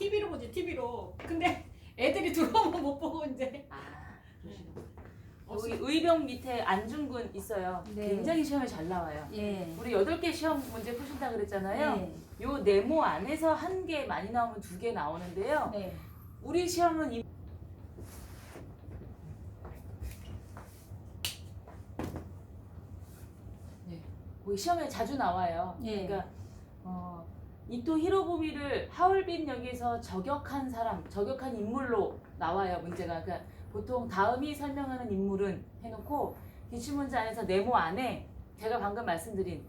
TV로 보지 TV로. 근데 애들이 들어오면 못 보고 이제. 여기 의병 밑에 안중근 있어요. 네. 굉장히 시험에 잘 나와요. 예. 우리 8개 시험 문제 푸신다 그랬잖아요. 네. 요 네모 안에서 1개, 많이 나오면 2개 나오는데요. 네. 우리 시험은 거기 시험에 자주 나와요. 예. 그러니까 이토 히로부미를 하얼빈 역에서 저격한 사람, 저격한 인물로 나와요. 문제가. 그러니까 보통 다음이 설명하는 인물은 해놓고 기출문제 안에서 네모 안에 제가 방금 말씀드린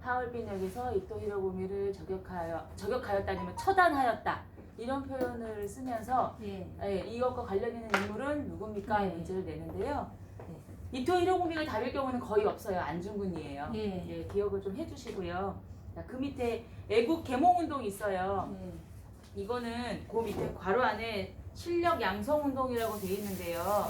하얼빈 역에서 이토 히로부미를 저격하였다 아니면 처단하였다 이런 표현을 쓰면서 예. 이것과 관련 있는 인물은 누굽니까? 이 네. 문제를 내는데요. 이토 히로부미가 답일 경우는 거의 없어요. 안중근이에요. 예. 기억을 좀 해주시고요. 자, 그 밑에 애국 개몽운동이 있어요. 예. 이거는 그 밑에 괄호 안에 실력 양성운동이라고 돼 있는데요.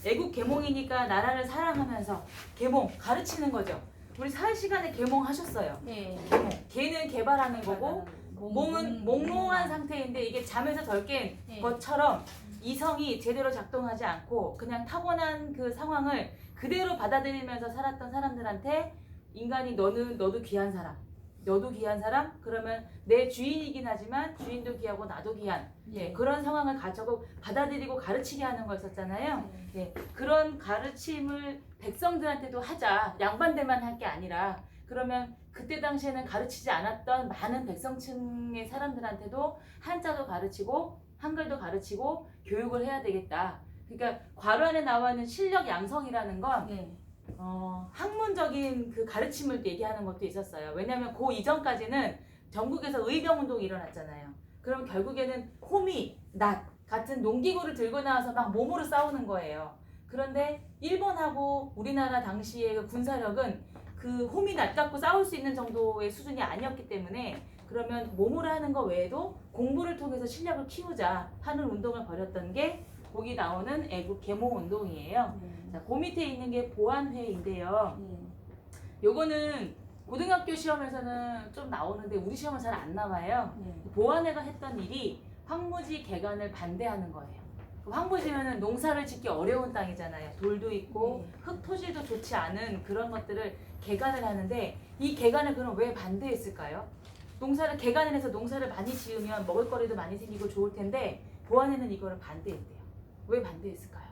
애국 개몽이니까 나라를 사랑하면서 개몽 가르치는 거죠. 우리 사회 시간에 개몽하셨어요. 예. 개몽. 개는 개발하는 거고 몽은 몽롱한 상태인데 이게 잠에서 덜 깬 예. 것처럼 이성이 제대로 작동하지 않고 그냥 타고난 그 상황을 그대로 받아들이면서 살았던 사람들한테 인간이 너도 귀한 사람, 너도 귀한 사람, 그러면 내 주인이긴 하지만 주인도 귀하고 나도 귀한 그런 상황을 가져고 받아들이고 가르치게 하는 거였었잖아요. 그런 가르침을 백성들한테도 하자. 양반들만 할 게 아니라 그러면 그때 당시에는 가르치지 않았던 많은 백성층의 사람들한테도 한자도 가르치고 한글도 가르치고 교육을 해야 되겠다. 그러니까 괄호 안에 나와 있는 실력 양성이라는 건 예. 학문적인 그 가르침을 얘기하는 것도 있었어요. 왜냐하면 그 이전까지는 전국에서 의병운동이 일어났잖아요. 그럼 결국에는 호미, 낫 같은 농기구를 들고 나와서 막 몸으로 싸우는 거예요. 그런데 일본하고 우리나라 당시의 그 군사력은 그 호미, 낫 갖고 싸울 수 있는 정도의 수준이 아니었기 때문에 그러면 몸으로 하는 거 외에도 공부를 통해서 실력을 키우자 하는 운동을 벌였던 게 거기 나오는 애국 계몽 운동이에요. 자, 그 밑에 있는 게 보안회인데요. 요거는 고등학교 시험에서는 좀 나오는데 우리 시험은 잘 안 나와요. 보안회가 했던 일이 황무지 개간을 반대하는 거예요. 황무지면은 농사를 짓기 어려운 땅이잖아요. 돌도 있고 흙 토질도 좋지 않은 그런 것들을 개간을 하는데 이 개간을 그럼 왜 반대했을까요? 개간을 해서 농사를 많이 지으면 먹을거리도 많이 생기고 좋을 텐데 보안회는 이거를 반대했대요. 왜 반대했을까요?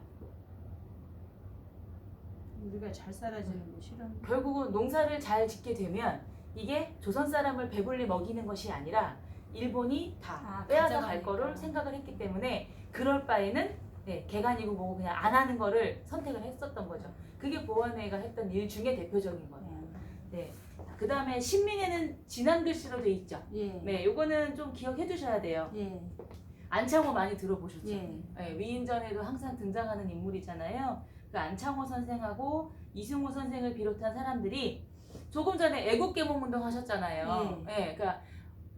우리가 잘 살아지는 거 싫어. 결국은 농사를 잘 짓게 되면 이게 조선 사람을 배불리 먹이는 것이 아니라 일본이 다 빼앗아 갈 거를 생각을 했기 때문에 그럴 바에는 개간이고 뭐고 그냥 안 하는 거를 선택을 했었던 거죠. 그게 보안회가 했던 일 중에 대표적인 거예요. 그 다음에 신민회는 진한 글씨로 돼 있죠. 요거는 좀 기억해 두셔야 돼요. 안창호 많이 들어보셨죠? 위인전에도 항상 등장하는 인물이잖아요. 그 안창호 선생하고 이승우 선생을 비롯한 사람들이 조금 전에 애국계몽운동 하셨잖아요. 그러니까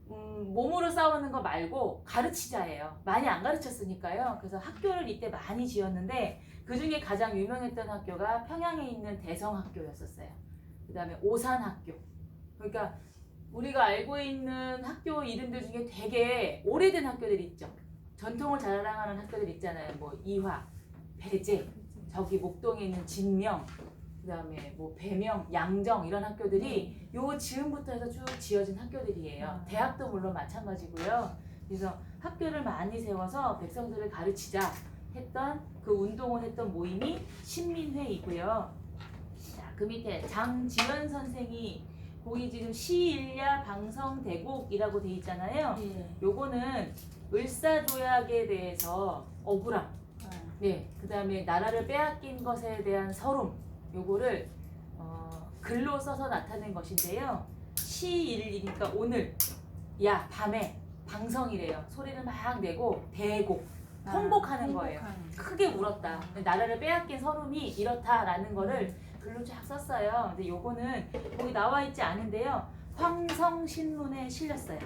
몸으로 싸우는 거 말고 가르치자예요. 많이 안 가르쳤으니까요. 그래서 학교를 이때 많이 지었는데 그 중에 가장 유명했던 학교가 평양에 있는 대성학교였었어요. 그 다음에 오산학교. 그러니까 우리가 알고 있는 학교 이름들 중에 되게 오래된 학교들이 있죠. 전통을 자랑하는 학교들 있잖아요. 뭐 이화, 배제, 저기 목동에 있는 진명, 그다음에 뭐 배명, 양정 이런 학교들이 요 즈음부터 해서 쭉 지어진 학교들이에요. 대학도 물론 마찬가지고요. 그래서 학교를 많이 세워서 백성들을 가르치자 했던 그 운동을 했던 모임이 신민회이고요. 자, 그 밑에 장지원 선생이 거기 지금 시일야 방성대곡이라고 돼 있잖아요. 요거는 을사조약에 대해서 억울함, 그 다음에 나라를 빼앗긴 것에 대한 서름, 요거를 글로 써서 나타낸 것인데요. 시일이니까 오늘, 야 밤에 방성이래요. 소리를 막 내고 대곡, 통곡하는 거예요. 크게 울었다. 나라를 빼앗긴 서름이 이렇다라는 거를 글로 쫙 썼어요. 근데 요거는 거기 나와 있지 않은데요. 황성신문에 실렸어요.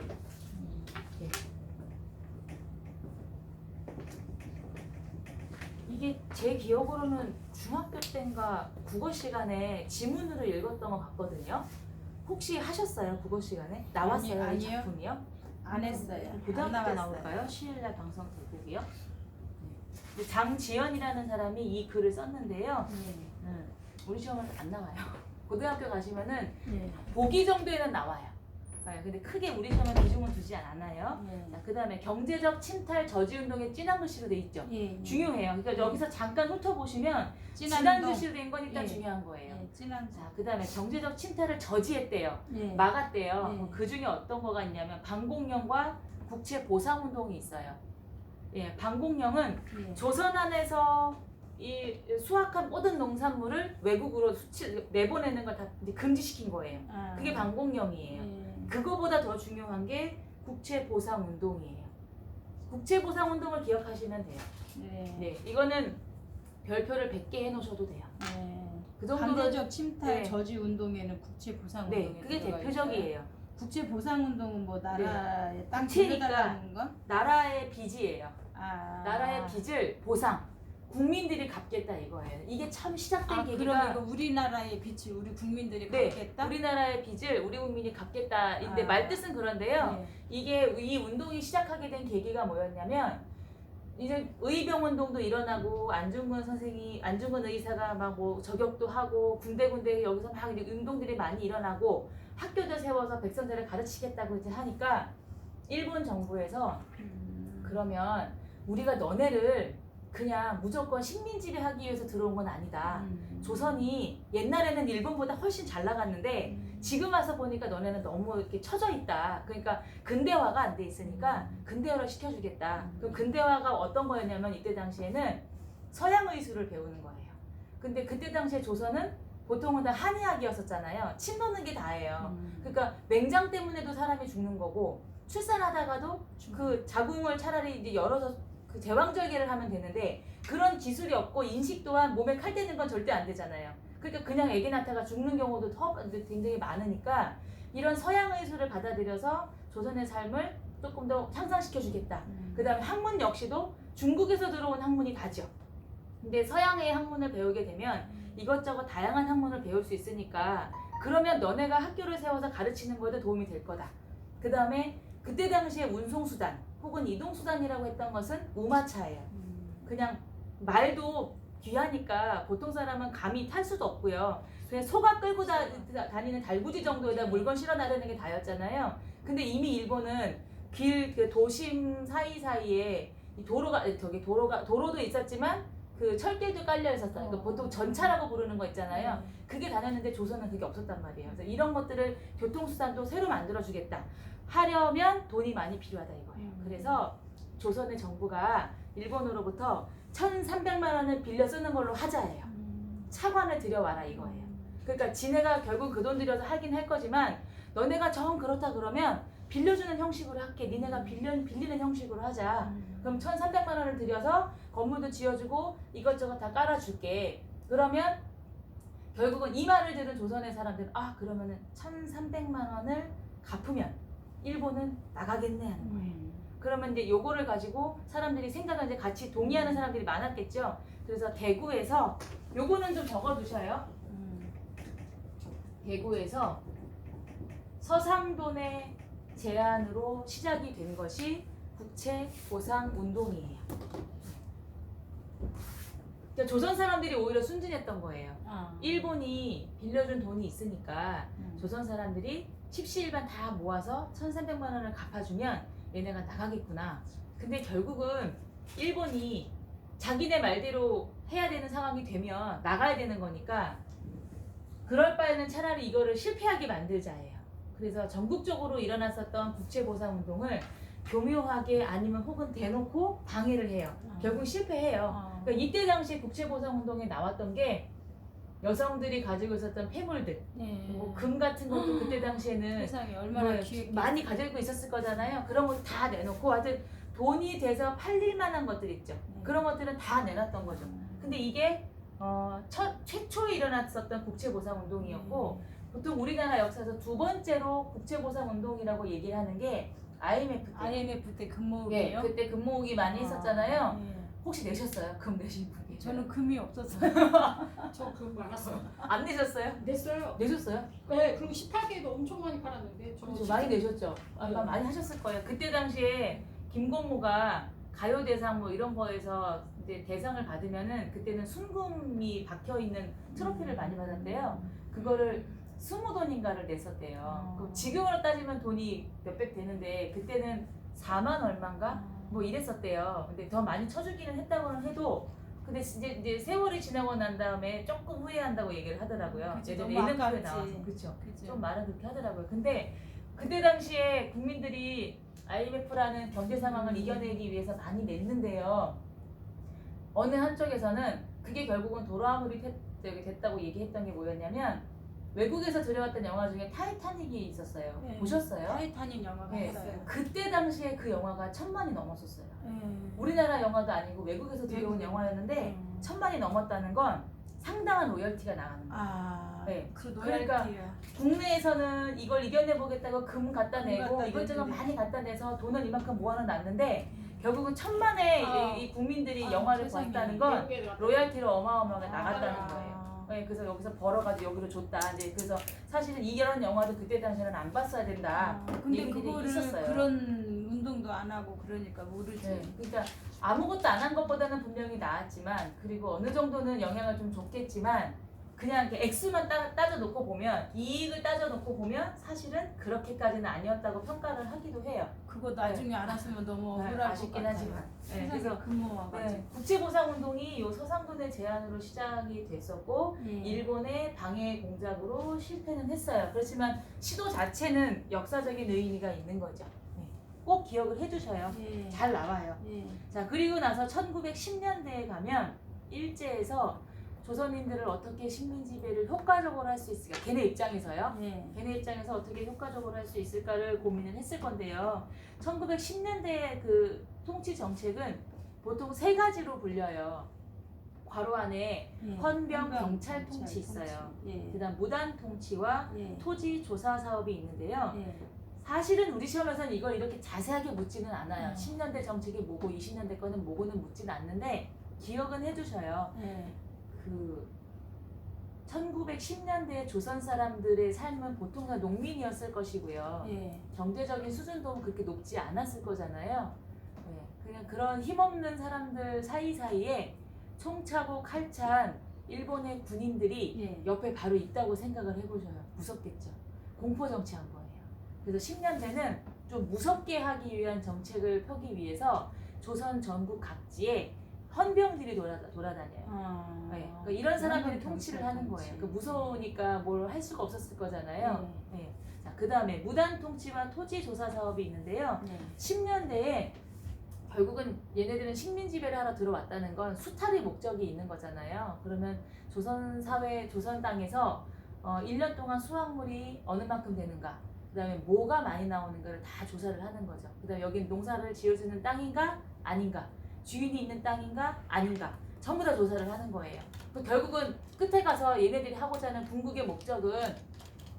이게 제 기억으로는 중학교 때인가 국어 시간에 지문으로 읽었던 것 같거든요. 혹시 하셨어요? 국어 시간에? 나왔어요? 이 아니요. 작품이요? 안 했어요. 고등학교 안 때 나왔어요. 나올까요? 시일날 방송 대국이요. 네. 장지연이라는 사람이 이 글을 썼는데요. 우리 시험은 안 나와요. 고등학교 가시면은 네. 보기 정도에는 나와요. 네, 근데 크게 우리 시험에 비중은 두지 않아요. 네. 자, 그다음에 경제적 침탈 저지 운동에 진한 글씨로 돼 있죠. 예. 중요해요. 그러니까 여기서 잠깐 훑어보시면 진한 진한 글씨로 된 건 일단 예. 중요한 거예요. 예. 진한. 자, 그다음에 경제적 침탈을 저지했대요. 예. 막았대요. 예. 그 중에 어떤 거가 있냐면 방공령과 국채 보상 운동이 있어요. 예, 방공령은 예. 조선 안에서 이 수확한 모든 농산물을 외국으로 내보내는 걸 다 금지시킨 거예요. 아. 그게 방공령이에요. 예. 그거보다 더 중요한 게 국채 보상 운동이에요. 국채 보상 운동을 기억하시면 돼요. 네. 네, 이거는 별표를 100개 해놓으셔도 돼요. 네. 그 정도로 강제적 침탈 네. 저지 운동에는 국채 보상 네, 운동이 그게 들어가 대표적이에요. 있어요. 국채 보상 운동은 뭐 나라에 땅 국채니까 빌려달라는 거? 나라의 빚이에요. 아. 나라의 빚을 보상, 국민들이 갚겠다 이거예요. 이게 참 시작된 아, 그럼 계기가 이거 우리나라의 빚을 우리 국민들이 네, 갚겠다? 우리나라의 빚을 우리 국민이 갚겠다. 근데 아. 말뜻은 그런데요. 네. 이게 이 운동이 시작하게 된 계기가 뭐였냐면 이제 의병 운동도 일어나고 안중근 의사가 막 뭐 저격도 하고 군데 여기서 막 이제 운동들이 많이 일어나고 학교도 세워서 백성들을 가르치겠다고 이제 하니까 일본 정부에서 그러면 우리가 너네를 그냥 무조건 식민지배하기 위해서 들어온 건 아니다. 조선이 옛날에는 일본보다 훨씬 잘 나갔는데 지금 와서 보니까 너네는 너무 이렇게 처져 있다. 그러니까 근대화가 안 돼 있으니까 근대화를 시켜주겠다. 그럼 근대화가 어떤 거였냐면 이때 당시에는 서양 의술을 배우는 거예요. 근데 그때 당시에 조선은 보통은 다 한의학이었었잖아요. 침 놓는 게 다예요. 그러니까 맹장 때문에도 사람이 죽는 거고 출산하다가도 그 자궁을 차라리 이제 열어서 그 제왕절개를 하면 되는데 그런 기술이 없고 인식 또한 몸에 칼 대는 건 절대 안 되잖아요. 그러니까 그냥 아기 낳다가 죽는 경우도 굉장히 많으니까 이런 서양 의술을 받아들여서 조선의 삶을 조금 더 향상시켜 주겠다. 그 다음에 학문 역시도 중국에서 들어온 학문이 다죠. 근데 서양의 학문을 배우게 되면 이것저것 다양한 학문을 배울 수 있으니까 그러면 너네가 학교를 세워서 가르치는 거에도 도움이 될 거다. 그 다음에 그때 당시에 운송수단 혹은 이동수단이라고 했던 것은 우마차예요. 그냥 말도 귀하니까 보통 사람은 감히 탈 수도 없고요. 그냥 소가 끌고 다니는 달구지 정도에다 물건 실어 나르는 게 다였잖아요. 근데 이미 일본은 그 도심 사이사이에 도로도 있었지만 그 철길도 깔려 있었어요. 그러니까 보통 전차라고 부르는 거 있잖아요. 그게 다녔는데 조선은 그게 없었단 말이에요. 그래서 이런 것들을 교통수단도 새로 만들어주겠다. 하려면 돈이 많이 필요하다 이거예요. 그래서 조선의 정부가 일본으로부터 1,300만 원을 빌려 쓰는 걸로 하자예요. 차관을 들여와라 이거예요. 그러니까 지네가 결국 그 돈 들여서 하긴 할 거지만 너네가 정 그렇다 그러면 빌려주는 형식으로 할게. 니네가 빌리는 형식으로 하자. 그럼 1,300만 원을 들여서 건물도 지어주고 이것저것 다 깔아줄게. 그러면 결국은 이 말을 들은 조선의 사람들은 아 그러면은 1,300만 원을 갚으면 일본은 나가겠네 하는 거예요. 그러면 이제 요거를 가지고 사람들이 생각을 이제 같이 동의하는 사람들이 많았겠죠. 그래서 대구에서 요거는 좀 적어두셔요. 대구에서 서상돈의 제안으로 시작이 된 것이 국채 보상 운동이에요. 그러니까 조선 사람들이 오히려 순진했던 거예요. 일본이 빌려준 돈이 있으니까 조선 사람들이 십시일반 다 모아서 1,300만 원을 갚아주면 얘네가 나가겠구나. 근데 결국은 일본이 자기네 말대로 해야 되는 상황이 되면 나가야 되는 거니까 그럴 바에는 차라리 이거를 실패하게 만들자예요. 그래서 전국적으로 일어났었던 국채보상운동을 교묘하게 아니면 혹은 대놓고 방해를 해요. 결국 실패해요. 그러니까 이때 당시 국채보상운동에 나왔던 게 여성들이 가지고 있었던 폐물들, 뭐 금 같은 것도 그때 당시에는 세상에 얼마나 뭐 기획 많이 가지고 있었을 거잖아요. 그런 거 다 내놓고 하여튼 돈이 돼서 팔릴 만한 것들 있죠. 그런 것들은 다 내놨던 거죠. 근데 이게 최초에 일어났었던 국채보상운동이었고 보통 우리나라 역사에서 두 번째로 국채보상운동이라고 얘기를 하는 게 IMF 때. IMF 때 예, 금모으기요? 그때 금모으기 많이 했었잖아요. 혹시 내셨어요? 금 내신 분 계세요? 저는 금이 없었어요. 저그 많았어요. 안 내셨어요? 냈어요. 내셨어요? 네, 그리고 18개도 엄청 많이 팔았는데 저 그렇죠. 많이 내셨죠. 아마 네. 많이 하셨을 거예요. 그때 당시에 김건모가 가요대상 뭐 이런 거에서 이제 대상을 받으면은 그때는 순금이 박혀 있는 트로피를 많이 받았대요. 그거를 20돈인가를 냈었대요. 그럼 지금으로 따지면 돈이 몇백 되는데 그때는 4만 얼마인가? 뭐 이랬었대요. 근데 더 많이 쳐주기는 했다고는 해도 근데 이제 세월이 지나고 난 다음에 조금 후회한다고 얘기를 하더라고요. 그치, 예전에 너무 예능 프로에 아깝지. 나와서 그렇죠. 그죠? 좀 말은 그렇게 하더라고요. 근데 그때 당시에 국민들이 IMF라는 경제 상황을 이겨내기 위해서 많이 냈는데요. 어느 한쪽에서는 그게 결국은 도로아물이 됐다고 얘기했던 게 뭐였냐면 외국에서 들여왔던 영화 중에 타이타닉이 있었어요. 네. 보셨어요? 타이타닉 영화가 네. 있어요. 그때 당시에 그 영화가 1000만이 넘었었어요. 네. 우리나라 영화도 아니고 외국에서 들여온 외국. 영화였는데 1000만이 넘었다는 건 상당한 로열티가 나가는 거예요. 아, 네. 그 그러니까 노열티야. 국내에서는 이걸 이겨내 보겠다고 금 갖다 내고 갖다 이것저것 내는데. 많이 갖다 내서 돈을 이만큼 모아놨는데 결국은 1000만의 아. 이 국민들이 아, 영화를 세상에. 봤다는 건 외국에 나갔다. 로열티로 어마어마하게 아. 나갔다는 거예요. 네, 그래서 여기서 벌어가지고 여기로 줬다. 이제 그래서 사실은 이런 영화도 그때 당시에는 안 봤어야 된다. 근데 얘기들이 그거를 있었어요. 그런 운동도 안 하고 그러니까 모르지. 네, 그러니까 아무것도 안 한 것보다는 분명히 나았지만 그리고 어느 정도는 영향을 좀 줬겠지만 그냥 이렇게 액수만 따져놓고 보면 이익을 따져놓고 보면 사실은 그렇게까지는 아니었다고 평가를 하기도 해요. 그거 나중에 알았으면 너무 네, 억울할 아쉽긴 것 같아요. 하지만. 네, 세상에 그래서 근무와가지고. 네, 국제보상운동이 요 서상군의 제안으로 시작이 됐었고 예. 일본의 방해 공작으로 실패는 했어요. 그렇지만 시도 자체는 역사적인 의미가 있는 거죠. 네, 꼭 기억을 해주셔요. 예. 잘 나와요. 예. 자, 그리고 나서 1910년대에 가면 일제에서 조선인들을 어떻게 식민지배를 효과적으로 할 수 있을까? 걔네 입장에서요. 예. 걔네 입장에서 어떻게 효과적으로 할 수 있을까를 고민을 했을 건데요. 1910년대의 그 통치 정책은 보통 세 가지로 불려요. 괄호 안에 예. 헌병 경찰 통치 있어요. 예. 그다음 무단 통치와 예. 토지 조사 사업이 있는데요. 예. 사실은 우리 시험에서는 이걸 이렇게 자세하게 묻지는 않아요. 음. 10년대 정책이 뭐고 20년대 거는 뭐고는 묻지는 않는데 기억은 해주셔요. 예. 그 1910년대 조선 사람들의 삶은 보통 다 농민이었을 것이고요. 예. 경제적인 수준도 그렇게 높지 않았을 거잖아요. 네, 그냥 그런 힘없는 사람들 사이사이에 총차고 칼찬 일본의 군인들이 예. 옆에 바로 있다고 생각을 해보셔요. 무섭겠죠. 공포 정치한 거예요. 그래서 10년대는 좀 무섭게 하기 위한 정책을 펴기 위해서 조선 전국 각지에 헌병들이 돌아다녀요. 네, 그러니까 이런 사람들이 통치를 하는 거예요. 그러니까 무서우니까 뭘 할 수가 없었을 거잖아요. 네. 자, 그 다음에 무단 통치와 토지 조사 사업이 있는데요. 예. 10년대에 결국은 얘네들은 식민 지배를 하러 들어왔다는 건 수탈의 목적이 있는 거잖아요. 그러면 조선 사회, 조선 땅에서 1년 동안 수확물이 어느 만큼 되는가, 그 다음에 뭐가 많이 나오는가를 다 조사를 하는 거죠. 그 다음에 여기 농사를 지어주는 땅인가 아닌가, 주인이 있는 땅인가 아닌가, 전부 다 조사를 하는 거예요. 결국은 끝에 가서 얘네들이 하고자 하는 궁극의 목적은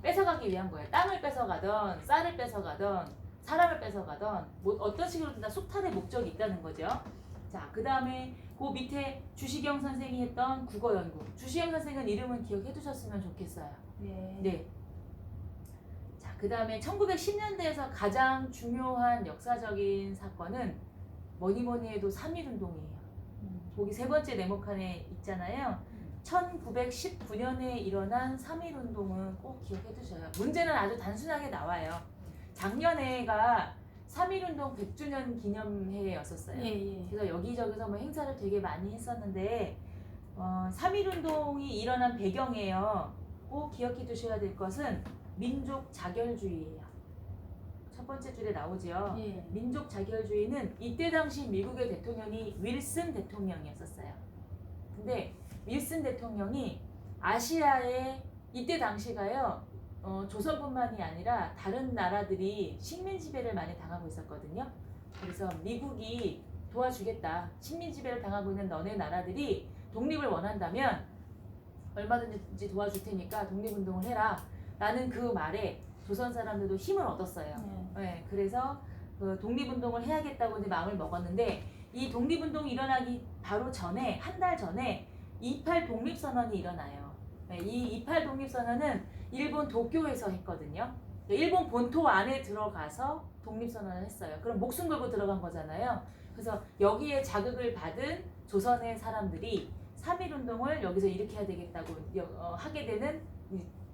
뺏어가기 위한 거예요. 땅을 뺏어가던 쌀을 뺏어가던 사람을 뺏어가던 뭐 어떤 식으로든 다 숙탈의 목적이 있다는 거죠. 자, 그 다음에 그 밑에 주시경 선생이 했던 국어 연구. 주시경 선생은 이름은 기억해 두셨으면 좋겠어요. 예. 네. 자, 그 다음에 1910년대에서 가장 중요한 역사적인 사건은 뭐니 해도 3.1운동이에요. 거기 세 번째 네모칸에 있잖아요. 1919년에 일어난 3.1운동은 꼭 기억해 두셔요. 문제는 아주 단순하게 나와요. 작년에가 3.1운동 100주년 기념회였었어요. 예. 예. 그래서 여기저기서 뭐 행사를 되게 많이 했었는데 3.1운동이 일어난 배경이에요. 꼭 기억해 두셔야 될 것은 민족 자결주의예요. 첫 번째 줄에 나오죠. 예. 민족 자결주의는 이때 당시 미국의 대통령이 윌슨 대통령이었었어요. 근데 윌슨 대통령이 아시아에 이때 당시가요, 조선뿐만이 아니라 다른 나라들이 식민 지배를 많이 당하고 있었거든요. 그래서 미국이 도와주겠다. 식민 지배를 당하고 있는 너네 나라들이 독립을 원한다면 얼마든지 도와줄 테니까 독립운동을 해라. 라는 그 말에 조선 사람들도 힘을 얻었어요. 네, 그래서 그 독립운동을 해야겠다고 이제 마음을 먹었는데 이 독립운동이 일어나기 바로 전에 한 달 전에 28 독립선언이 일어나요. 네, 이 28 독립선언은 일본 도쿄에서 했거든요. 일본 본토 안에 들어가서 독립선언을 했어요. 그럼 목숨 걸고 들어간 거잖아요. 그래서 여기에 자극을 받은 조선의 사람들이 3.1운동을 여기서 일으켜야 되겠다고 하게 되는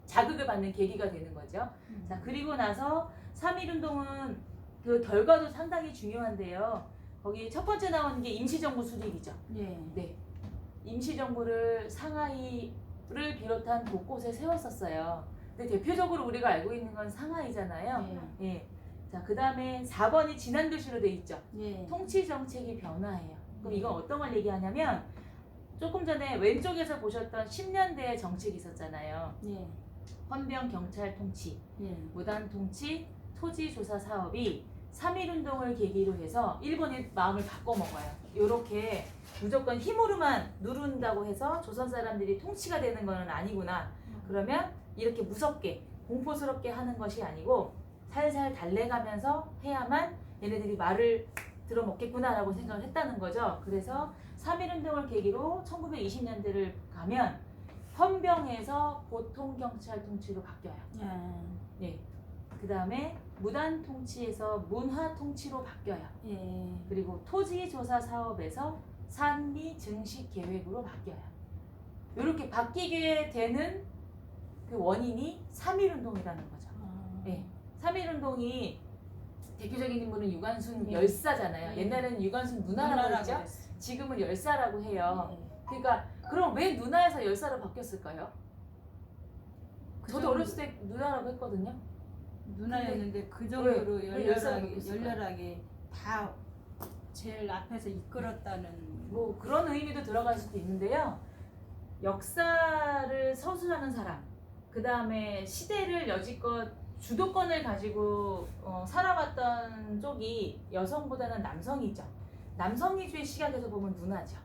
자극을 받는 계기가 되는 거죠. 자, 그리고 나서 3.1운동은 그 결과도 상당히 중요한데요. 거기 첫 번째 나오는 게 임시정부 수립이죠. 예. 네. 임시정부를 상하이를 비롯한 곳곳에 세웠었어요. 근데 대표적으로 우리가 알고 있는 건 상하이잖아요. 예. 자, 그 다음에 4번이 지난 글씨로 돼 있죠. 예. 통치 정책이 변화해요. 그럼 이건 어떤 걸 얘기하냐면 조금 전에 왼쪽에서 보셨던 10년대의 정책이 있었잖아요. 예. 헌병 경찰 통치, 예. 무단 통치, 토지 조사 사업이 3.1운동을 계기로 해서 일본이 마음을 바꿔먹어요. 이렇게 무조건 힘으로만 누른다고 해서 조선 사람들이 통치가 되는 건 아니구나. 그러면 이렇게 무섭게 공포스럽게 하는 것이 아니고 살살 달래가면서 해야만 얘네들이 말을 들어먹겠구나라고 생각을 했다는 거죠. 그래서 3.1운동을 계기로 1920년대를 가면 헌병에서 보통경찰 통치로 바뀌어요. 예. 그 다음에 무단 통치에서 문화 통치로 바뀌어요. 예. 그리고 토지 조사 사업에서 산미 증식 계획으로 바뀌어요. 이렇게 바뀌게 되는 그 원인이 3.1운동이라는 거죠. 예. 3.1운동이 대표적인 인물은 유관순 열사잖아요. 옛날에는 유관순 누나라고 했죠. 그랬어. 지금은 열사라고 해요. 예. 그러니까 그럼 왜 누나에서 열사로 바뀌었을까요? 저도 어렸을 때 누나라고 했거든요. 누나였는데 그 정도로 왜 열사가 열렬하게 바뀌었을까요? 열렬하게 다 제일 앞에서 이끌었다는 뭐 그런 의미도 들어갈 수도 있는데요. 역사를 서술하는 사람, 그 다음에 시대를 여지껏 주도권을 가지고 살아왔던 쪽이 여성보다는 남성이죠. 남성 위주의 시각에서 보면 누나죠.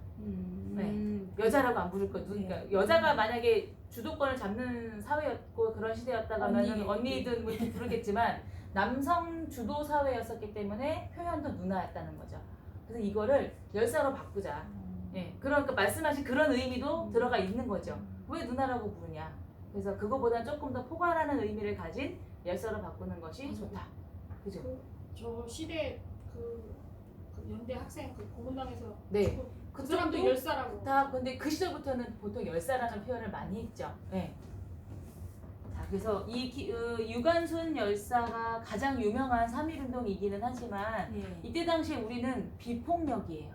여자라고 안 부를 거. 그러니까 여자가 만약에 주도권을 잡는 사회였고 그런 시대였다가는 언니든 뭐 이렇게 부르겠지만 남성 주도 사회였었기 때문에 표현도 누나였다는 거죠. 그래서 이거를 열사로 바꾸자. 예, 그러니까 말씀하신 그런 의미도 들어가 있는 거죠. 왜 누나라고 부르냐. 그래서 그거보다 조금 더 포괄하는 의미를 가진 열사로 바꾸는 것이 좋다. 그죠? 저 시대 그 연대 학생 그 고문당에서 네. 그 사람도 그쪽도 열사라고. 다 근데 그 시절부터는 보통 열사라는 표현을 많이 했죠. 네. 자, 그래서 유관순 열사가 가장 유명한 3.1운동이기는 하지만 이때 당시에 우리는 비폭력이에요.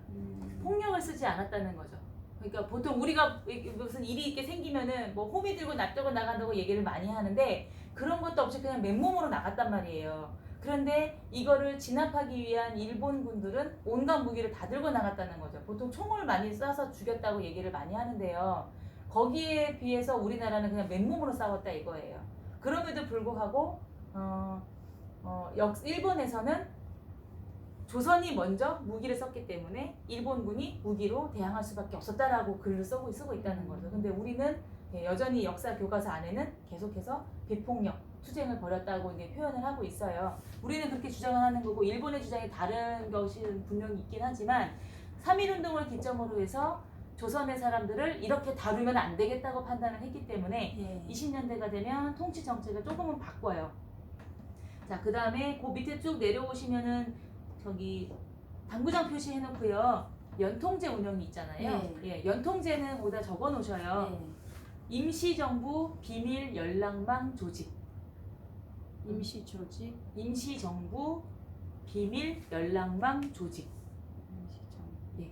폭력을 쓰지 않았다는 거죠. 그러니까 보통 우리가 무슨 일이 있게 생기면은 뭐 호미 들고 납작고 나간다고 얘기를 많이 하는데 그런 것도 없이 그냥 맨몸으로 나갔단 말이에요. 그런데 이거를 진압하기 위한 일본군들은 온갖 무기를 다 들고 나갔다는 거죠. 보통 총을 많이 쏴서 죽였다고 얘기를 많이 하는데요. 거기에 비해서 우리나라는 그냥 맨몸으로 싸웠다 이거예요. 그럼에도 불구하고 일본에서는 조선이 먼저 무기를 썼기 때문에 일본군이 무기로 대항할 수밖에 없었다라고 글을 쓰고 있다는 거죠. 근데 우리는 여전히 역사 교과서 안에는 계속해서 비폭력, 투쟁을 벌였다고 이제 표현을 하고 있어요. 우리는 그렇게 주장을 하는 거고 일본의 주장이 다른 것이 분명히 있긴 하지만 3.1운동을 기점으로 해서 조선의 사람들을 이렇게 다루면 안 되겠다고 판단을 했기 때문에 20년대가 되면 통치 정책을 조금은 바꿔요. 자, 그 다음에 그 밑에 쭉 내려오시면은 저기 당구장 표시해놓고요. 연통제 운영이 있잖아요. 예, 연통제는 거기다 적어 놓으셔요. 임시정부 비밀 연락망 조직. 임시조직. 임시정부 비밀 연락망 조직. 예.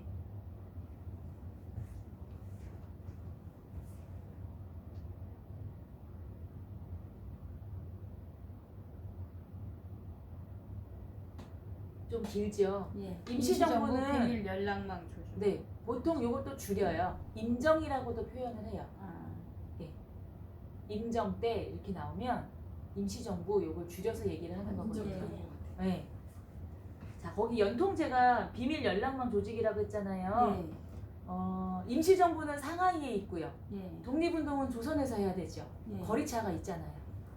좀 길죠. 임시정부는 비밀 연락망 조직. 네, 보통 이것도 줄여요. 임정이라고도 표현을 해요. 임정 때 이렇게 나오면 임시정부 요걸 줄여서 얘기를 하는 거거든요. 네. 자, 거기 연통제가 비밀 연락망 조직이라고 했잖아요. 임시정부는 상하이에 있고요. 독립운동은 조선에서 해야 되죠. 거리차가 있잖아요.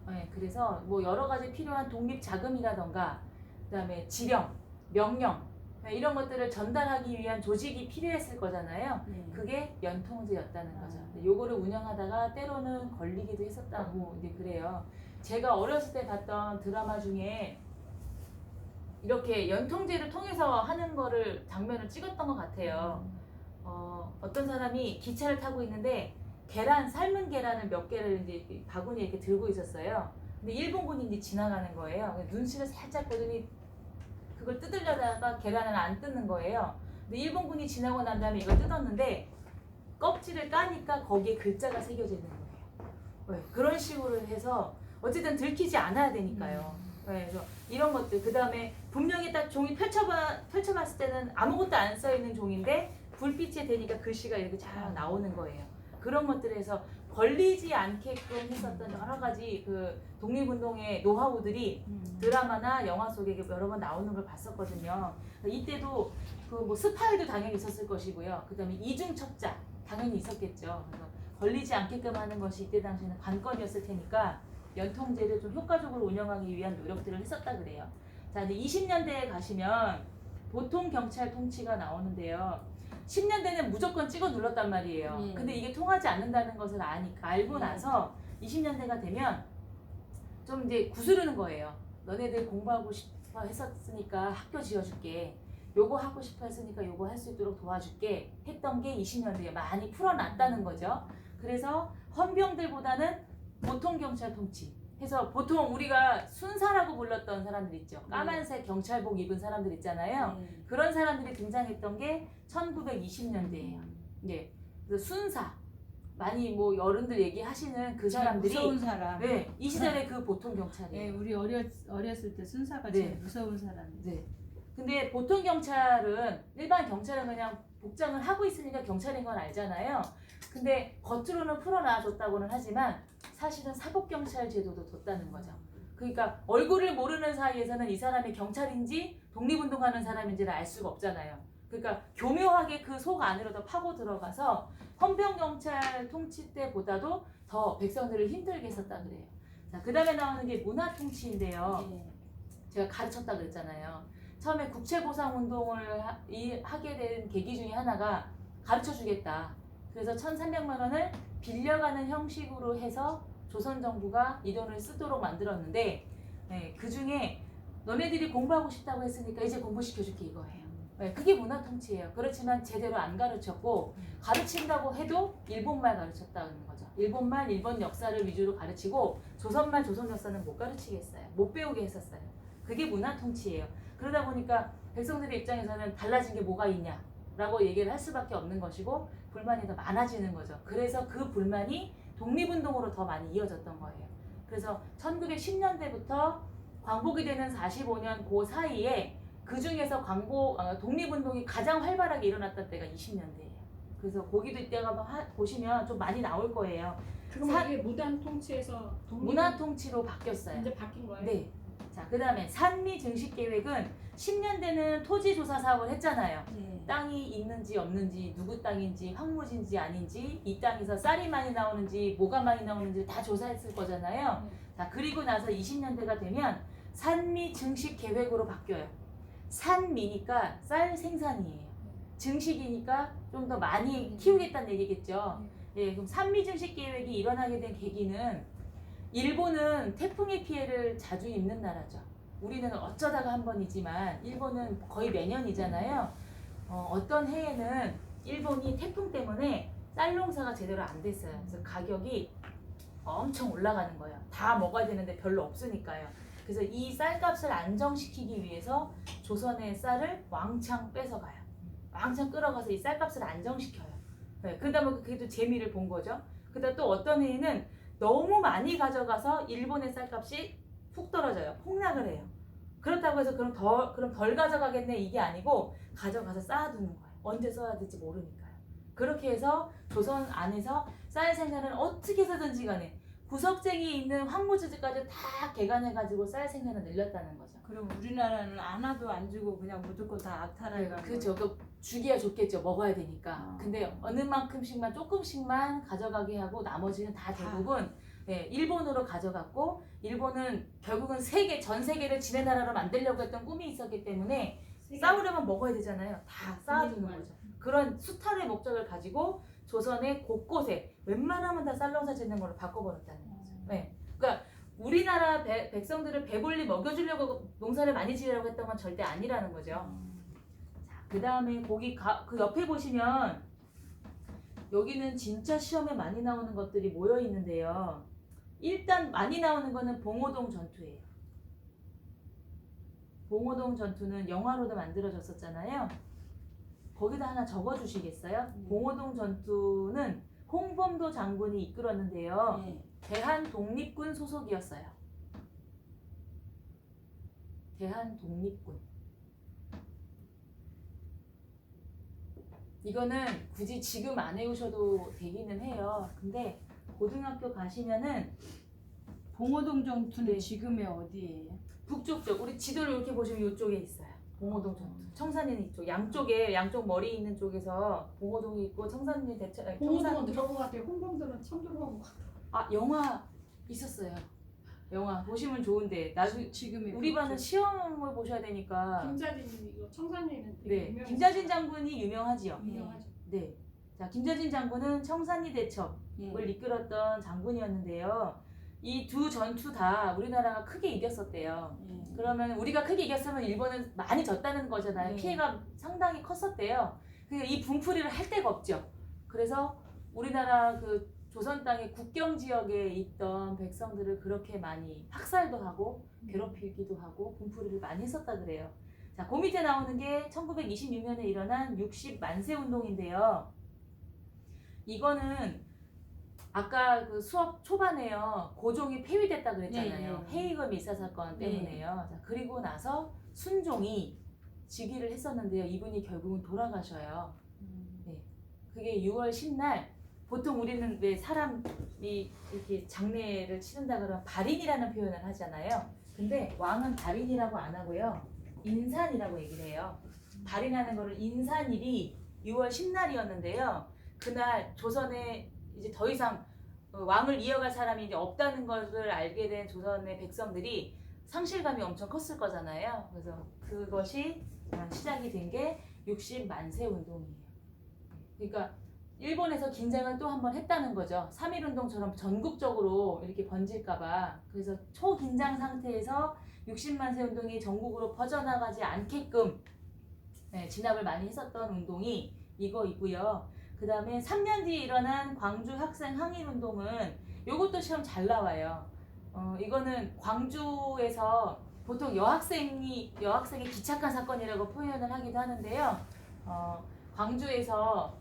네, 그래서 뭐 여러 가지 필요한 독립 자금이라던가 그다음에 지령, 명령 이런 것들을 전달하기 위한 조직이 필요했을 거잖아요. 네. 그게 연통제였다는 거죠. 요거를 운영하다가 때로는 걸리기도 했었다고 이제 그래요. 제가 어렸을 때 봤던 드라마 중에 이렇게 연통제를 통해서 하는 거를 장면을 찍었던 것 같아요. 어떤 사람이 기차를 타고 있는데 삶은 계란을 몇 개를 이제 바구니에 이렇게 들고 있었어요. 근데 일본군이 이제 지나가는 거예요. 눈치를 살짝 보더니 그걸 뜯으려다가 계란을 안 뜯는 거예요. 근데 일본군이 지나고 난 다음에 이걸 뜯었는데 껍질을 까니까 거기에 글자가 새겨져 있는 거예요. 그런 식으로 해서 어쨌든 들키지 않아야 되니까요. 그래서 이런 것들, 그 다음에 분명히 딱 종이 펼쳐봤을 때는 아무것도 안 써있는 종인데 불빛에 대니까 글씨가 이렇게 잘 나오는 거예요. 그런 것들에서 걸리지 않게끔 했었던 여러 가지 그 독립운동의 노하우들이 드라마나 영화 속에 여러 번 나오는 걸 봤었거든요. 이때도 그 뭐 스파이도 당연히 있었을 것이고요. 그 다음에 이중첩자 당연히 있었겠죠. 그래서 걸리지 않게끔 하는 것이 이때 당시에는 관건이었을 테니까 연통제를 좀 효과적으로 운영하기 위한 노력들을 했었다 그래요. 자, 이제 20년대에 가시면 보통 경찰 통치가 나오는데요. 10년대는 무조건 찍어 눌렀단 말이에요. 근데 이게 통하지 않는다는 것을 알고 나서 20년대가 되면 좀 이제 구스르는 거예요. 너네들 공부하고 싶어 했었으니까 학교 지어줄게. 요거 하고 싶어 했으니까 요거 할 수 있도록 도와줄게. 했던 게 20년대에 많이 풀어놨다는 거죠. 그래서 헌병들보다는 보통 경찰 통치. 해서 보통 우리가 순사라고 불렀던 사람들 있죠. 까만색 경찰복 입은 사람들 있잖아요. 그런 사람들이 등장했던 게 1920년대예요. 네. 그래서 순사. 많이 뭐 어른들 얘기하시는 그 사람들이 무서운 사람. 네, 이 시절에 그 보통 경찰이에요. 네, 우리 어렸을 때 순사가 네. 제일 무서운 사람이에요. 네. 근데 보통 경찰은 일반 경찰은 그냥 복장을 하고 있으니까 경찰인 건 알잖아요. 근데 겉으로는 풀어놔줬다고는 하지만 사실은 사법경찰 제도도 뒀다는 거죠. 그러니까 얼굴을 모르는 사이에서는 이 사람이 경찰인지 독립운동하는 사람인지를 알 수가 없잖아요. 그러니까 교묘하게 그 속 안으로 더 파고 들어가서 헌병경찰 통치 때보다도 더 백성들을 힘들게 했었다 그래요. 자, 그 다음에 나오는 게 문화통치인데요. 제가 가르쳤다 그랬잖아요. 처음에 국채보상운동을 하게 된 계기 중에 하나가 가르쳐주겠다. 그래서 1,300만 원을 빌려가는 형식으로 해서 조선정부가 이 돈을 쓰도록 만들었는데 네, 그 중에 너네들이 공부하고 싶다고 했으니까 이제 공부시켜줄게 이거예요. 네, 그게 문화통치예요. 그렇지만 제대로 안 가르쳤고 가르친다고 해도 일본말 가르쳤다는 거죠. 일본말, 일본 역사를 위주로 가르치고 조선말, 조선 역사는 못 가르치겠어요. 못 배우게 했었어요. 그게 문화통치예요. 그러다 보니까 백성들의 입장에서는 달라진 게 뭐가 있냐라고 얘기를 할 수밖에 없는 것이고 불만이 더 많아지는 거죠. 그래서 그 불만이 독립운동으로 더 많이 이어졌던 거예요. 그래서 1910년대부터 광복이 되는 45년 그 사이에 그 중에서 독립운동이 가장 활발하게 일어났던 때가 20년대예요. 그래서 거기도 이때가 보시면 좀 많이 나올 거예요. 그럼 이게 무단 통치에서 문화 통치로 바뀌었어요. 이제 바뀐 거예요? 네. 자, 그 다음에 산미 증식 계획은 10년대는 토지 조사 사업을 했잖아요. 땅이 있는지 없는지, 누구 땅인지, 황무지인지 아닌지, 이 땅에서 쌀이 많이 나오는지, 뭐가 많이 나오는지 다 조사했을 거잖아요. 자, 그리고 나서 20년대가 되면 산미 증식 계획으로 바뀌어요. 산미니까 쌀 생산이에요. 증식이니까 좀 더 많이 키우겠다는 얘기겠죠. 예, 그럼 산미 증식 계획이 일어나게 된 계기는 일본은 태풍의 피해를 자주 입는 나라죠. 우리는 어쩌다가 한 번이지만 일본은 거의 매년이잖아요. 어떤 해에는 일본이 태풍 때문에 쌀 농사가 제대로 안 됐어요. 그래서 가격이 엄청 올라가는 거예요. 다 먹어야 되는데 별로 없으니까요. 그래서 이 쌀값을 안정시키기 위해서 조선의 쌀을 왕창 뺏어가요. 왕창 끌어가서 이 쌀값을 안정시켜요. 네, 그다음에 그게 또 재미를 본 거죠. 그다음 또 어떤 해에는 너무 많이 가져가서 일본의 쌀값이 훅 떨어져요. 폭락을 해요. 그렇다고 해서 그럼 덜 가져가겠네 이게 아니고 가져가서 쌓아두는 거예요. 언제 써야 될지 모르니까요. 그렇게 해서 조선 안에서 쌀 생산을 어떻게 해서든지 간에 구석쟁이 있는 황무지까지 다 개간해가지고 쌀 생산을 늘렸다는 거죠. 그럼 우리나라는 하나도 안 주고 그냥 무조건 다 악탈해가지고. 그죠. 그 주기야 좋겠죠. 먹어야 되니까. 근데 어느 만큼씩만 조금씩만 가져가게 하고 나머지는 다 대부분 네, 일본으로 가져갔고 일본은 결국은 전 세계를 지네 나라로 만들려고 했던 꿈이 있었기 때문에 싸우려면 먹어야 되잖아요. 다 쌓아두는 거죠. 그런 수탈의 목적을 가지고 조선의 곳곳에 웬만하면 다 쌀농사 짓는 걸로 바꿔버렸다는 거죠. 네. 그러니까 우리나라 백성들을 배불리 먹여주려고 농사를 많이 지으려고 했던 건 절대 아니라는 거죠. 자, 그 다음에 그 옆에 보시면 여기는 진짜 시험에 많이 나오는 것들이 모여 있는데요. 일단 많이 나오는 거는 봉오동 전투예요. 봉오동 전투는 영화로도 만들어졌었잖아요. 거기다 하나 적어주시겠어요? 봉오동 전투는 홍범도 장군이 이끌었는데요. 네. 대한독립군 소속이었어요. 대한독립군. 이거는 굳이 지금 안 외우셔도 되기는 해요. 근데 고등학교 가시면은 봉오동 전투는 네. 지금의 어디예요? 북쪽 쪽, 우리 지도를 이렇게 보시면 이쪽에 있어요. 봉오동 전투. 청산리는 이쪽, 양쪽 머리 있는 쪽에서 봉오동이 있고 청산리 홍범도는 들어본 것 같아요. 홍범도는 처음 들어본 것 같아요. 아, 영화 있었어요. 영화 보시면 좋은데 나중에 지금의 우리 반은 북쪽. 시험을 보셔야 되니까. 김자진 이거 청산리는 네, 되게 유명해서 김자진 장군이 유명하지요. 유명하죠. 네, 자 김자진 장군은 청산리 대첩을 예. 이끌었던 장군이었는데요. 이 두 전투 다 우리나라가 크게 이겼었대요. 예. 그러면 우리가 크게 이겼으면 일본은 많이 졌다는 거잖아요. 네. 피해가 상당히 컸었대요. 그러니까 이 분풀이를 할 데가 없죠. 그래서 우리나라 그 조선 땅의 국경 지역에 있던 백성들을 그렇게 많이 학살도 하고 괴롭히기도 하고 분풀이를 많이 했었다 그래요. 자, 그 밑에 나오는 게 1926년에 일어난 60만세 운동인데요. 이거는 아까 그 수업 초반에요. 고종이 폐위됐다 그랬잖아요. 네. 해이거 밀사 사건 때문에요. 자, 그리고 나서 순종이 즉위를 했었는데요. 이분이 결국은 돌아가셔요. 네. 그게 6월 10날 보통 우리는 왜 사람이 이렇게 장례를 치른다 그러면 발인이라는 표현을 하잖아요. 근데 왕은 발인이라고 안 하고요. 인산이라고 얘기를 해요. 발인하는 거를 인산일이 6월 10날이었는데요. 그날 조선에 이제 더 이상 왕을 이어갈 사람이 이제 없다는 것을 알게 된 조선의 백성들이 상실감이 엄청 컸을 거잖아요. 그래서 그것이 시작이 된 게 60만세 운동이에요. 그러니까 일본에서 긴장을 또 한 번 했다는 거죠. 3.1운동처럼 전국적으로 이렇게 번질까봐. 그래서 초긴장 상태에서 60만세 운동이 전국으로 퍼져나가지 않게끔 진압을 많이 했었던 운동이 이거이고요. 그 다음에 3년 뒤에 일어난 광주 학생 항일운동은 이것도 시험 잘 나와요. 이거는 광주에서 보통 여학생의 기착한 사건이라고 표현을 하기도 하는데요. 광주에서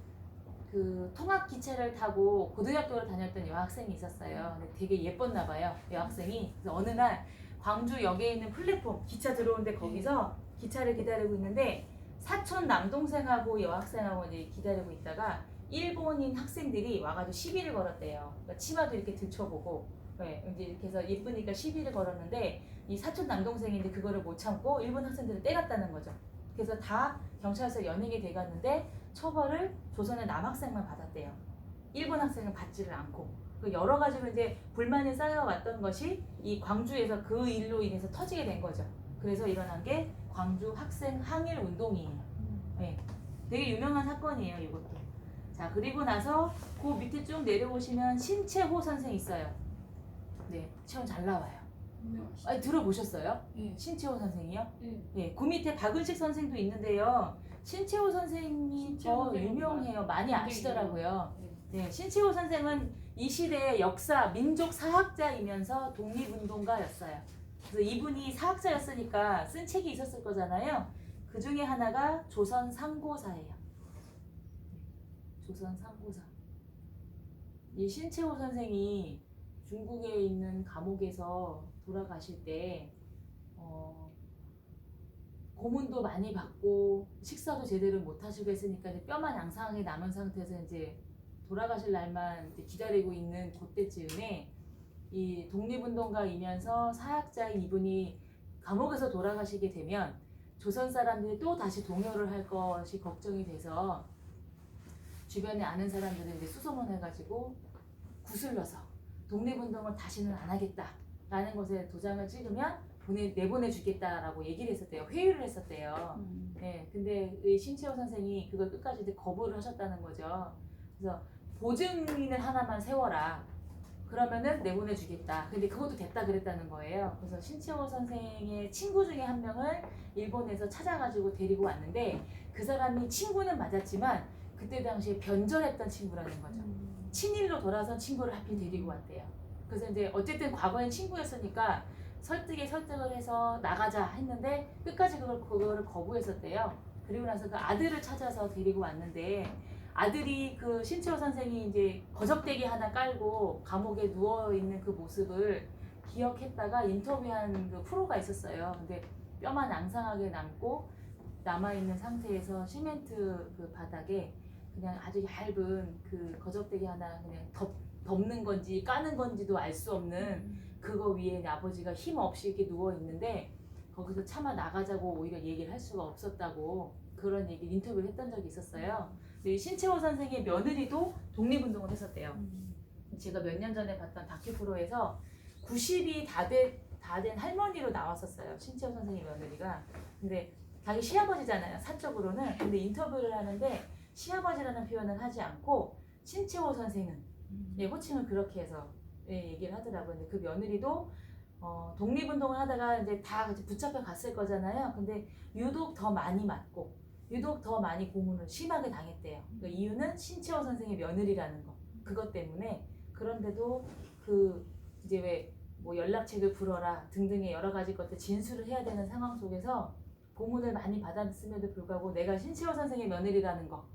그 통학 기차를 타고 고등학교를 다녔던 여학생이 있었어요. 근데 되게 예뻤나 봐요, 여학생이. 그래서 어느 날 광주역에 있는 플랫폼 기차 들어오는데 거기서 기차를 기다리고 있는데 사촌 남동생하고 여학생하고 이제 기다리고 있다가 일본인 학생들이 와가지고 시비를 걸었대요. 그러니까 치마도 이렇게 들춰보고, 이제 이렇게 해서 예쁘니까 시비를 걸었는데 이 사촌 남동생인데 그거를 못 참고 일본 학생들을 때렸다는 거죠. 그래서 다 경찰서 연행이 돼갔는데 처벌을 조선의 남학생만 받았대요. 일본 학생은 받지를 않고. 그 여러 가지로 이제 불만이 쌓여왔던 것이 이 광주에서 그 일로 인해서 터지게 된 거죠. 그래서 일어난 게 광주 학생 항일 운동이에요. 네, 되게 유명한 사건이에요, 이것도. 자, 그리고 나서 그 밑에 쭉 내려오시면 신채호 선생 있어요. 네, 시험 잘 나와요. 유명하시죠. 아니, 들어보셨어요? 네. 신채호 선생이요? 네. 네, 그 밑에 박은식 선생도 있는데요. 신채호 선생이 신채호 더 선생은 유명해요. 많이 굉장히 아시더라고요. 네. 네, 신채호 선생은 이 시대의 역사, 민족 사학자이면서 독립운동가였어요. 그래서 이분이 사학자였으니까 쓴 책이 있었을 거잖아요. 그 중에 하나가 조선 상고사예요. 조선 상고사. 이 신채호 선생이 중국에 있는 감옥에서 돌아가실 때 고문도 많이 받고 식사도 제대로 못 하시고 했으니까 이제 뼈만 양상하게 남은 상태에서 이제 돌아가실 날만 이제 기다리고 있는 그때쯤에 이 독립운동가이면서 사학자인 이분이 감옥에서 돌아가시게 되면 조선 사람들이 또 다시 동요를 할 것이 걱정이 돼서 주변에 아는 사람들은 이제 수소문해가지고 구슬러서 독립운동을 다시는 안 하겠다라는 것에 도장을 찍으면 내보내주겠다라고 얘기를 했었대요. 회유를 했었대요. 네, 근데 이 신채호 선생이 그걸 끝까지 이제 거부를 하셨다는 거죠. 그래서 보증인을 하나만 세워라. 그러면은 내보내주겠다. 근데 그것도 됐다 그랬다는 거예요. 그래서 신채호 선생의 친구 중에 한 명을 일본에서 찾아가지고 데리고 왔는데 그 사람이 친구는 맞았지만 그때 당시에 변절했던 친구라는 거죠. 친일로 돌아선 친구를 하필 데리고 왔대요. 그래서 이제 어쨌든 과거엔 친구였으니까 설득을 해서 나가자 했는데 끝까지 그거를 거부했었대요. 그리고 나서 그 아들을 찾아서 데리고 왔는데 아들이 그 신채호 선생이 이제 거적대기 하나 깔고 감옥에 누워 있는 그 모습을 기억했다가 인터뷰한 그 프로가 있었어요. 근데 뼈만 앙상하게 남고 남아 있는 상태에서 시멘트 그 바닥에 그냥 아주 얇은 그 거적대기 하나 그냥 덮는 건지 까는 건지도 알 수 없는 그거 위에 아버지가 힘 없이 이렇게 누워 있는데 거기서 차마 나가자고 오히려 얘기를 할 수가 없었다고 그런 얘기 인터뷰를 했던 적이 있었어요. 근데 신채호 선생의 며느리도 독립운동을 했었대요. 제가 몇 년 전에 봤던 다큐 프로에서 90이 다 된 할머니로 나왔었어요. 신채호 선생의 며느리가. 근데 자기 시아버지잖아요. 사적으로는. 근데 인터뷰를 하는데 시아버지라는 표현을 하지 않고 신채호 선생은 호칭을 그렇게 해서 얘기를 하더라고요. 근데 그 며느리도 독립운동을 하다가 이제 다 같이 붙잡혀 갔을 거잖아요. 근데 유독 더 많이 맞고 유독 더 많이 고문을 심하게 당했대요. 그 이유는 신채호 선생의 며느리라는 거. 그것 때문에. 그런데도 그 이제 왜 뭐 연락책을 불어라 등등의 여러 가지 것들 진술을 해야 되는 상황 속에서 고문을 많이 받았음에도 불구하고 내가 신채호 선생의 며느리라는 거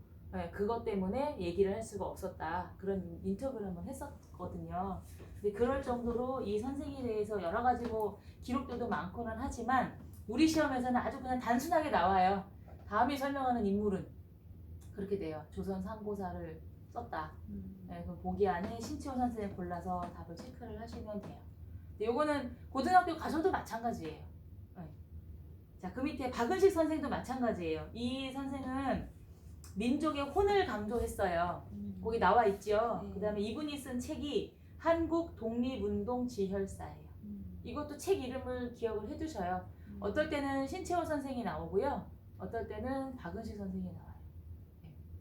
그것 때문에 얘기를 할 수가 없었다. 그런 인터뷰를 한번 했었거든요. 근데 그럴 정도로 이 선생에 대해서 여러 가지 뭐 기록들도 많고는 하지만 우리 시험에서는 아주 그냥 단순하게 나와요. 다음에 설명하는 인물은 그렇게 돼요. 조선 상고사를 썼다. 그럼 보기 안에 신채호 선생을 골라서 답을 체크를 하시면 돼요. 근데 요거는 고등학교 가셔도 마찬가지예요. 자, 그 밑에 박은식 선생도 마찬가지예요. 이 선생은 민족의 혼을 강조했어요. 거기 나와 있죠. 그 다음에 이분이 쓴 책이 한국 독립운동 지혈사예요. 이것도 책 이름을 기억을 해두셔요. 어떨 때는 신채호 선생이 나오고요. 어떨 때는 박은식 선생이 나와요.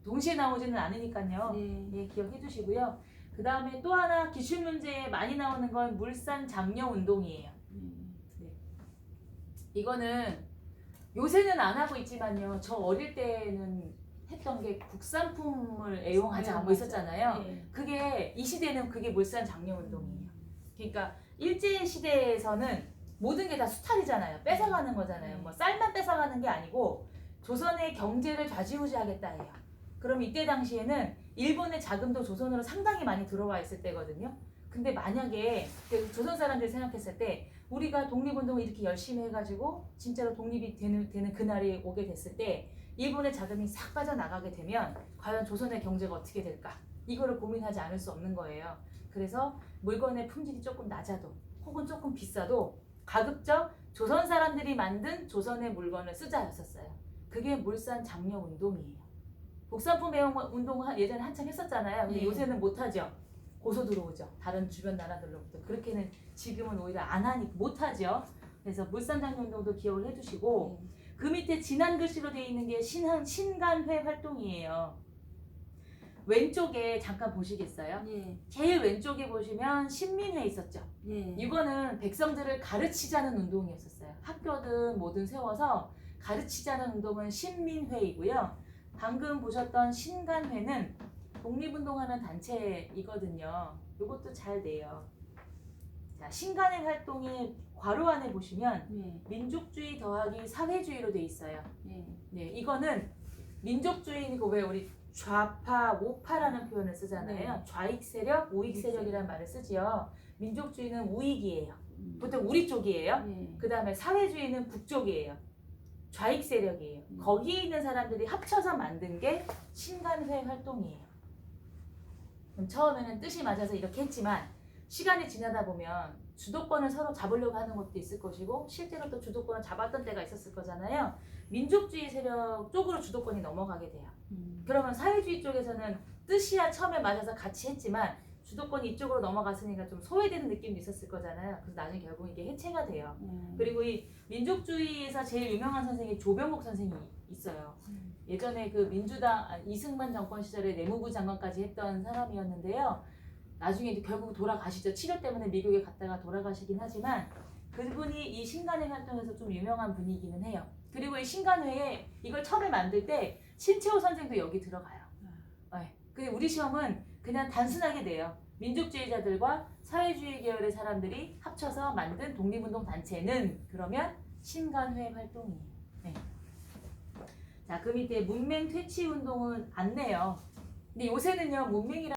동시에 나오지는 않으니까요. 예, 기억해 주시고요. 그 다음에 또 하나 기출문제에 많이 나오는 건 물산 장려 운동이에요. 네. 이거는 요새는 안 하고 있지만요. 저 어릴 때는 했던 게 국산품을 애용하자 뭐 있었잖아요. 그게 이 시대는 그게 물산 장려 운동이에요. 그러니까 일제 시대에서는 모든 게 다 수탈이잖아요. 뺏어가는 거잖아요. 뭐 쌀만 뺏어가는 게 아니고 조선의 경제를 좌지우지하겠다 해요. 그럼 이때 당시에는 일본의 자금도 조선으로 상당히 많이 들어와 있을 때거든요. 근데 만약에 조선 사람들이 생각했을 때 우리가 독립운동을 이렇게 열심히 해가지고 진짜로 독립이 되는 그날이 오게 됐을 때 일본의 자금이 싹 빠져나가게 되면 과연 조선의 경제가 어떻게 될까? 이거를 고민하지 않을 수 없는 거예요. 그래서 물건의 품질이 조금 낮아도 혹은 조금 비싸도 가급적 조선 사람들이 만든 조선의 물건을 쓰자였었어요. 그게 물산 장려 운동이에요. 국산품 애용 운동을 예전에 한참 했었잖아요. 근데 요새는 못하죠. 고소 들어오죠. 다른 주변 나라들로부터. 그렇게는 지금은 오히려 안 하니 못하죠. 그래서 물산 장려 운동도 기억을 해두시고 그 밑에 진한 글씨로 되어 있는 게 신간회 활동이에요. 왼쪽에 잠깐 보시겠어요? 제일 왼쪽에 보시면 신민회 있었죠. 이거는 백성들을 가르치자는 운동이었었어요. 학교든 뭐든 세워서 가르치자는 운동은 신민회이고요. 방금 보셨던 신간회는 독립운동하는 단체이거든요. 이것도 잘 돼요. 자, 신간회 활동의 괄호 안에 보시면 민족주의 더하기 사회주의로 돼 있어요. 네, 이거는 민족주의니까 왜 우리 좌파, 우파라는 표현을 쓰잖아요. 좌익 세력, 우익 세력이라는 말을 쓰지요. 민족주의는 우익이에요. 보통 우리 쪽이에요. 그 다음에 사회주의는 북쪽이에요. 좌익 세력이에요. 거기에 있는 사람들이 합쳐서 만든 게 신간회 활동이에요. 그럼 처음에는 뜻이 맞아서 이렇게 했지만 시간이 지나다 보면 주도권을 서로 잡으려고 하는 것도 있을 것이고 실제로 또 주도권을 잡았던 때가 있었을 거잖아요. 민족주의 세력 쪽으로 주도권이 넘어가게 돼요. 그러면 사회주의 쪽에서는 뜻이야 처음에 맞아서 같이 했지만 주도권이 이쪽으로 넘어갔으니까 좀 소외되는 느낌도 있었을 거잖아요. 그래서 나중에 결국 이게 해체가 돼요. 그리고 이 민족주의에서 제일 유명한 선생이 조병옥 선생이 있어요. 예전에 그 민주당 이승만 정권 시절에 내무부 장관까지 했던 사람이었는데요. 나중에 이제 결국 돌아가시죠. 치료 때문에 미국에 갔다가 돌아가시긴 하지만 그분이 이 신간회 활동에서 좀 유명한 분이기는 해요. 그리고 이 신간회에 이걸 처음에 만들 때 신채호 선생도 여기 들어가요. 네. 근데 우리 시험은 그냥 단순하게 내요. 민족주의자들과 사회주의 계열의 사람들이 합쳐서 만든 독립운동 단체는 그러면 신간회 활동이에요. 네. 자, 그 밑에 문맹 퇴치 운동은 안 내요. 근데 요새는요 문맹이라